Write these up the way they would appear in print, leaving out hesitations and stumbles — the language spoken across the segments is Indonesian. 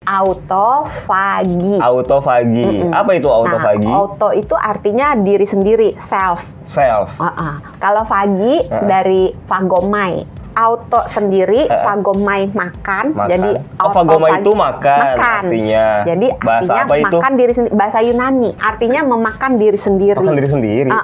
Autofagi. Autofagi. Apa itu autofagi? Nah, auto itu artinya diri sendiri, self. Self. Kalau fagi dari fagomai. Auto sendiri, fagomai makan. Jadi fagomai itu makan. Artinya. Jadi bahasa artinya apa itu? makan diri sendiri. Bahasa Yunani. Artinya memakan diri sendiri. Makan diri sendiri.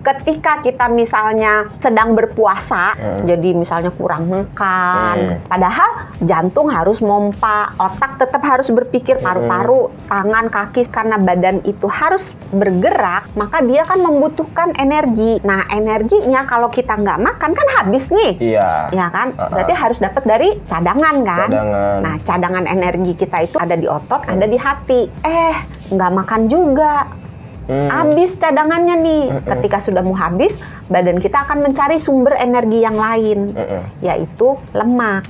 Ketika kita misalnya sedang berpuasa, jadi misalnya kurang makan, padahal jantung harus mompa, otak tetap harus berpikir, paru-paru, tangan, kaki, karena badan itu harus bergerak, maka dia kan membutuhkan energi. Nah, energinya kalau kita nggak makan kan habis nih. Iya. Ya kan? Berarti harus dapat dari cadangan kan? Cadangan. Nah, cadangan energi kita itu ada di otot, ada di hati. Nggak makan juga. Habis cadangannya nih. Ketika sudah mau habis, badan kita akan mencari sumber energi yang lain, yaitu lemak.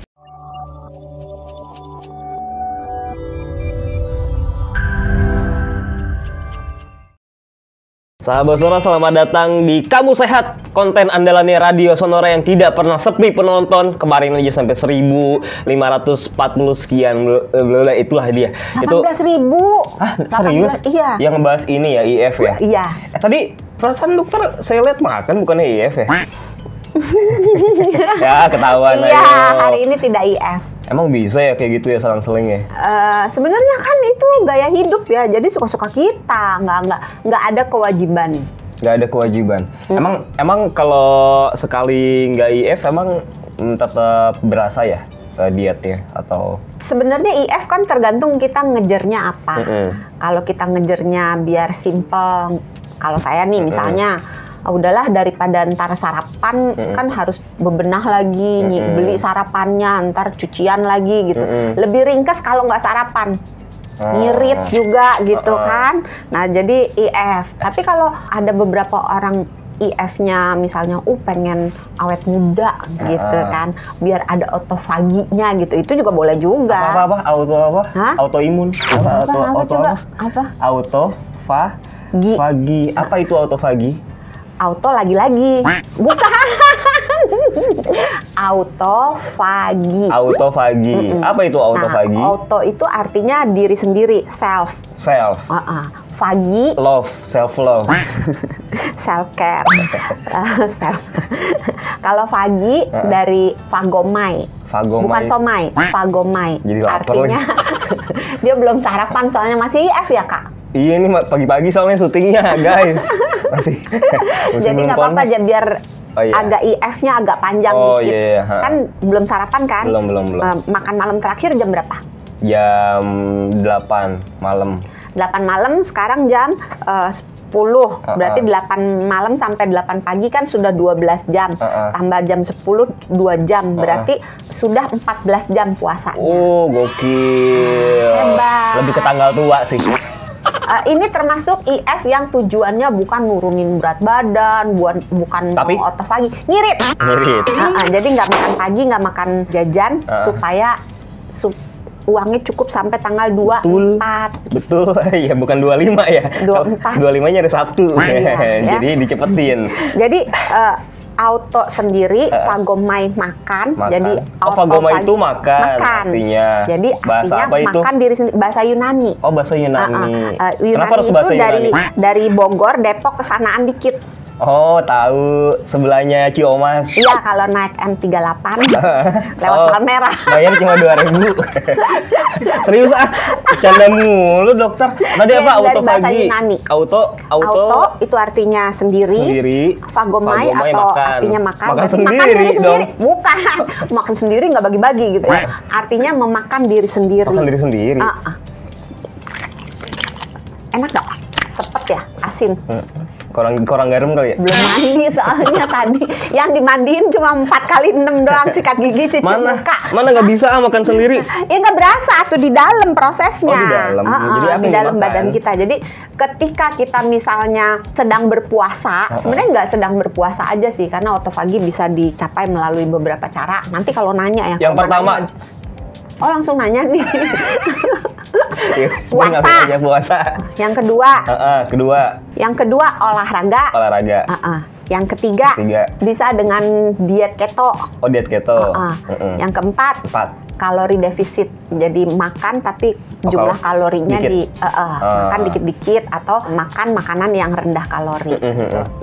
Sahabat Sonora, selamat datang di Kamu Sehat, konten andalannya Radio Sonora yang tidak pernah sepi penonton. Kemarin aja sampai 1.540 sekian, itulah dia. 18.000. Serius? 18, iya. Yang ngebahas ini ya, IF ya? Iya. Tadi perasaan dokter saya lihat makan, bukannya IF ya? Ya, ketahuan. Iya, hari ini tidak IF. Emang bisa ya kayak gitu ya selang-seling ya? Sebenarnya kan itu gaya hidup ya, jadi suka-suka kita, nggak ada kewajiban. Nggak ada kewajiban. Emang kalau sekali nggak IF emang tetap berasa ya dietnya atau? Sebenarnya IF kan tergantung kita ngejarnya apa. Kalau kita ngejarnya biar simple, kalau saya nih misalnya, udahlah daripada ntar sarapan kan harus bebenah lagi, beli sarapannya, ntar cucian lagi gitu. Lebih ringkas kalau nggak sarapan. Ngirit juga gitu kan. Nah, jadi IF. Tapi kalau ada beberapa orang IF-nya misalnya pengen awet muda gitu kan, biar ada autofaginya gitu, itu juga boleh juga. Apa? Autoimun. Autofagi. Apa itu autofagi? Auto lagi-lagi. Bukan. Autofagi. Autofagi. Apa itu autofagi? Nah, auto itu artinya diri sendiri, self. Self. Fagi. Love, self love. Self care. Kalau fagi dari fagomai. Bukan somai, fagomai. Jadi artinya dia belum sarapan soalnya masih IF ya, Kak? Iya, ini pagi-pagi soalnya syutingnya, guys. Masih jadi nggak apa-apa aja biar agak IF-nya agak panjang dikit. Iya. Kan belum sarapan kan? Belum. Makan malam terakhir jam berapa? Jam 8 malam. 8 malam, sekarang jam 10. Berarti 8 malam sampai 8 pagi kan sudah 12 jam. Tambah jam 10, 2 jam. Berarti sudah 14 jam puasanya. Oh, gokil. Hebat. Lebih ke tanggal tua sih. Ini termasuk IF yang tujuannya bukan nurunin berat badan, bukan autofagi, ngirit. Jadi nggak makan pagi, nggak makan jajan, supaya uangnya cukup sampai tanggal 24. Betul, ya bukan 25 ya. 24. 25-nya hari Sabtu. Jadi dicepetin. Jadi auto sendiri, fagomai makan. Jadi fagomai itu makan. Artinya. Jadi bahasa artinya apa itu? makan diri sendiri, bahasa Yunani. Oh, bahasa Yunani. Kenapa harus bahasa Yunani? Dari Bogor, Depok kesanaan dikit. Oh, tahu, sebelahnya Ciomas. Iya, kalau naik M38 lewat Palmerah. Bayar cuma 2.000. Serius bercanda mulu dokter. Tadi apa? Autofagi. Auto itu artinya sendiri. Fagomai atau makan. artinya makan. Makan sendiri dong. Bukan. Makan sendiri nggak bagi-bagi gitu. Artinya memakan diri sendiri. Makan diri sendiri. Enak nggak? Sepet ya? Asin. Kurang garam kali ya? Belum mandi soalnya tadi. Yang dimandiin cuma 4 kali 6 doang, sikat gigi, cuci muka. Mana nggak bisa makan sendiri? Ya nggak berasa tuh di dalam prosesnya. Oh, di dalam. Jadi di dalam badan kita. Jadi ketika kita misalnya sedang berpuasa, sebenarnya nggak sedang berpuasa aja sih, karena autofagi bisa dicapai melalui beberapa cara. Nanti kalau nanya ya. Yang pertama. Oh, langsung nanya nih. Puasa. Yang kedua. Yang kedua olahraga. Yang ketiga bisa dengan diet keto. Oh, diet keto. Yang keempat kalori defisit. Jadi makan tapi jumlah kalorinya makan dikit-dikit atau makan makanan yang rendah kalori.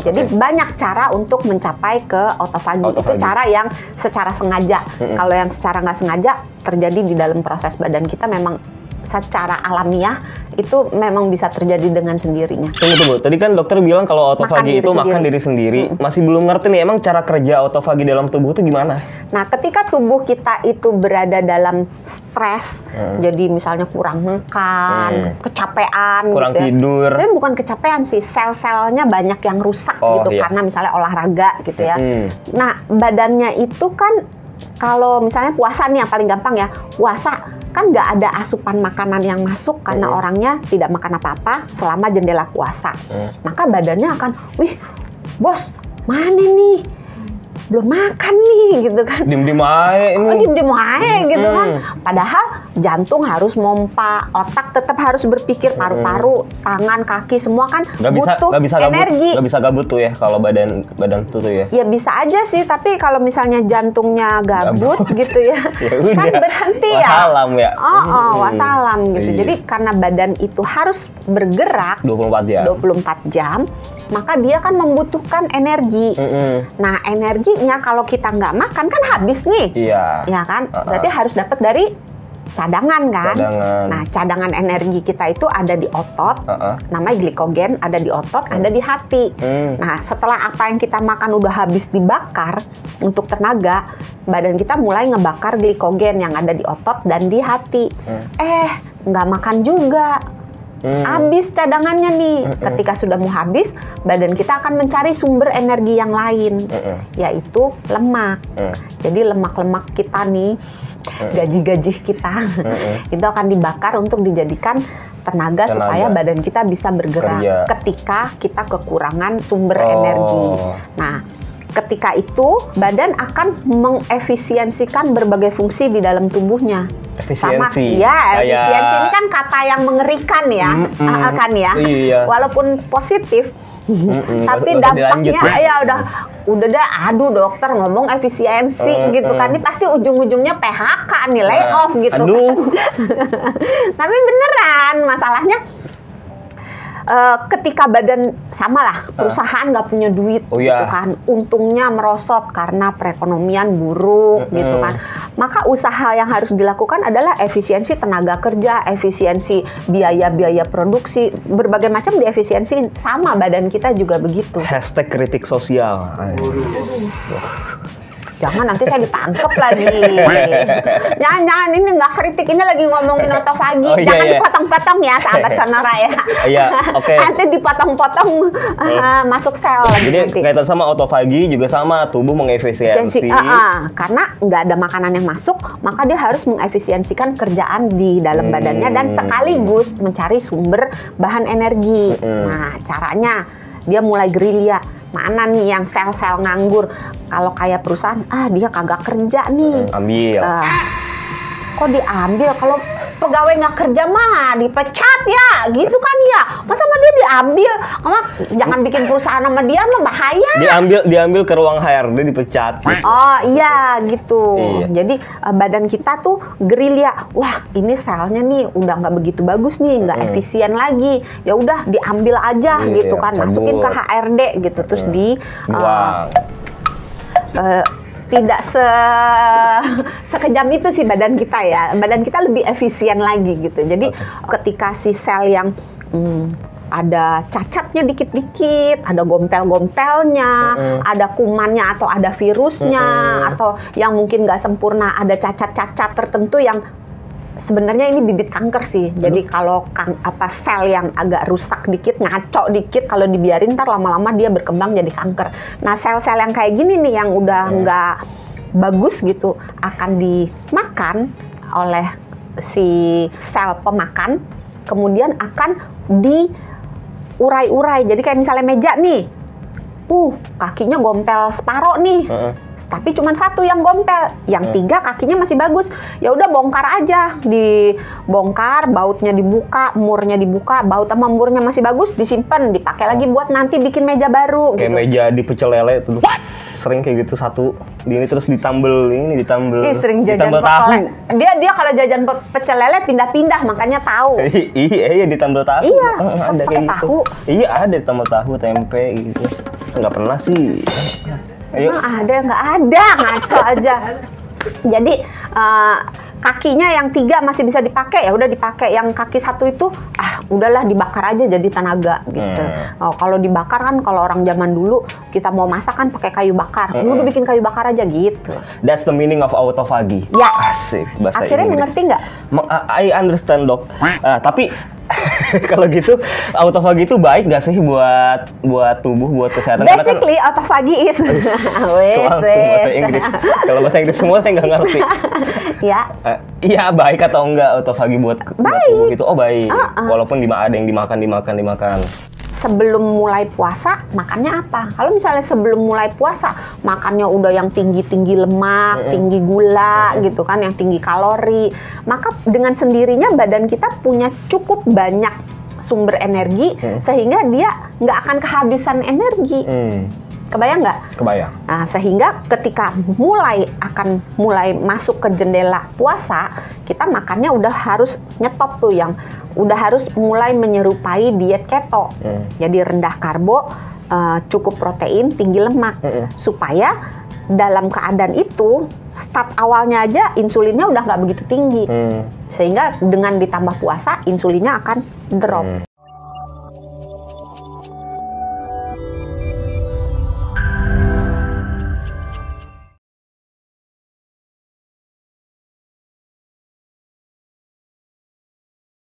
Jadi banyak cara untuk mencapai ke autofagi. Itu cara yang secara sengaja. Kalau yang secara nggak sengaja terjadi di dalam proses badan kita, memang secara alamiah itu memang bisa terjadi dengan sendirinya. Tunggu. Tadi kan dokter bilang kalau autofagi itu makan diri sendiri. Masih belum ngerti nih, emang cara kerja autofagi dalam tubuh itu gimana? Nah, ketika tubuh kita itu berada dalam stres, jadi misalnya kurang makan, kecapean, kurang gitu tidur. Sebenarnya bukan kecapean sih, sel-selnya banyak yang rusak karena misalnya olahraga gitu ya. Nah, badannya itu kan kalau misalnya puasa nih yang paling gampang ya, puasa kan nggak ada asupan makanan yang masuk karena orangnya tidak makan apa-apa selama jendela puasa. Maka badannya akan, wih bos mana nih? Belum makan nih gitu kan. Diem-diem aja ini. Diem-diem aja gitu kan. Padahal jantung harus mompa, otak tetap harus berpikir, paru-paru, tangan, kaki semua kan butuh energi. Gak bisa gabut tuh ya kalau badan tuh ya. Ya bisa aja sih, tapi kalau misalnya jantungnya gabut gitu ya, kan berhenti wassalam ya. Wassalam gitu. Jadi karena badan itu harus bergerak 24 jam, maka dia kan membutuhkan energi. Nah, energinya kalau kita nggak makan kan habis nih. Iya. Ya kan? Berarti harus dapat dari cadangan kan. Nah, cadangan energi kita itu ada di otot, namanya glikogen, ada di otot, ada di hati. Nah, setelah apa yang kita makan udah habis dibakar untuk tenaga, badan kita mulai ngebakar glikogen yang ada di otot dan di hati. Nggak makan juga. Habis cadangannya nih. Ketika sudah mau habis, badan kita akan mencari sumber energi yang lain, yaitu lemak. Jadi lemak-lemak kita nih, gaji-gaji kita, itu akan dibakar untuk dijadikan tenaga supaya badan kita bisa bergerak ketika kita kekurangan sumber energi. Nah, ketika itu badan akan mengefisiensikan berbagai fungsi di dalam tubuhnya. Efisiensi. Efisiensi ini kan kata yang mengerikan ya, kan ya. Walaupun positif, tapi dampaknya ya udah dah. Aduh dokter ngomong efisiensi gitu kan, ini pasti ujung-ujungnya PHK nih, layoff gitu. Tapi beneran masalahnya. Ketika badan sama lah, perusahaan nggak punya duit gitu kan, untungnya merosot karena perekonomian buruk gitu kan, maka usaha yang harus dilakukan adalah efisiensi tenaga kerja, efisiensi biaya-biaya produksi, berbagai macam diefisiensi. Sama badan kita juga begitu. #kritik sosial. Jangan nanti saya ditangkep lagi. Jangan, ini nggak kritik, ini lagi ngomongin autofagi. Jangan dipotong-potong ya, sahabat Sonora ya. Nanti dipotong-potong masuk sel lagi. Jadi kaitan sama autofagi juga sama, tubuh mengefisiensi. Karena nggak ada makanan yang masuk, maka dia harus mengefisiensikan kerjaan di dalam badannya dan sekaligus mencari sumber bahan energi. Nah, caranya dia mulai gerilya. Mana nih yang sel-sel nganggur? Kalau kayak perusahaan, dia kagak kerja nih. Ambil. Kok diambil? Kalau pegawai nggak kerja mah dipecat ya, gitu kan ya. Masa sama dia diambil? Jangan bikin perusahaan sama dia mah bahaya. Diambil ke ruang HRD, dipecat. Oh iya gitu. Jadi badan kita tuh gerilya. Wah ini selnya nih udah nggak begitu bagus nih, nggak efisien lagi. Ya udah diambil aja gitu kan, masukin ke HRD gitu, terus tidak sekejam itu sih badan kita ya. Badan kita lebih efisien lagi gitu. Jadi ketika si sel yang ada cacatnya dikit-dikit, ada gompel-gompelnya, ada kumannya atau ada virusnya, atau yang mungkin nggak sempurna, ada cacat-cacat tertentu yang sebenarnya ini bibit kanker sih. Jadi kalau sel yang agak rusak dikit, ngaco dikit, kalau dibiarin ntar lama-lama dia berkembang jadi kanker. Nah sel-sel yang kayak gini nih yang udah nggak bagus gitu akan dimakan oleh si sel pemakan, kemudian akan diurai-urai. Jadi kayak misalnya meja nih, kakinya gompel separoh nih. Tapi cuma satu yang gompel, yang 3 kakinya masih bagus. Ya udah bongkar aja, dibongkar, bautnya dibuka, murnya dibuka, baut sama murnya masih bagus, disimpan, dipakai lagi buat nanti bikin meja baru. Kayak gitu. meja di pecel lele tuh. Sering kayak gitu satu, ini terus ditambel sering jajan tahu. Dia kalau jajan pecel lele pindah-pindah, makanya tahu. Iya ditambel tahu. Iya, ada kayak gitu. Tahu. Iya ada ditambel tahu, tempe gitu. Nggak pernah sih. Emang ada, nggak ada, ngaco aja. Jadi kakinya yang 3 masih bisa dipakai, ya udah dipakai. Yang kaki 1 itu udahlah dibakar aja jadi tenaga gitu. Kalau dibakar kan, kalau orang zaman dulu kita mau masak kan pakai kayu bakar. Udah bikin kayu bakar aja gitu. That's the meaning of autophagy. Ya. Asik bahasa Akhirnya Inggris. mengerti nggak? I understand, Dok. Tapi kalau gitu autophagy itu baik nggak sih buat tubuh, buat kesehatan? Basically autophagy is bahasa Inggris. Kalau bahasa Inggris semua saya nggak ngerti. Ya. Iya baik atau enggak autophagy buat tubuh gitu? Oh baik. Walaupun ada yang dimakan. Sebelum mulai puasa makannya apa? Kalau misalnya sebelum mulai puasa makannya udah yang tinggi lemak, tinggi gula gitu kan, yang tinggi kalori, maka dengan sendirinya badan kita punya cukup banyak sumber energi sehingga dia nggak akan kehabisan energi. Kebayang nggak? Kebayang. Nah, sehingga ketika akan mulai masuk ke jendela puasa, kita makannya udah harus nyetop tuh, yang udah harus mulai menyerupai diet keto. Jadi rendah karbo, cukup protein, tinggi lemak. Supaya dalam keadaan itu, start awalnya aja insulinnya udah nggak begitu tinggi. Sehingga dengan ditambah puasa, insulinnya akan drop.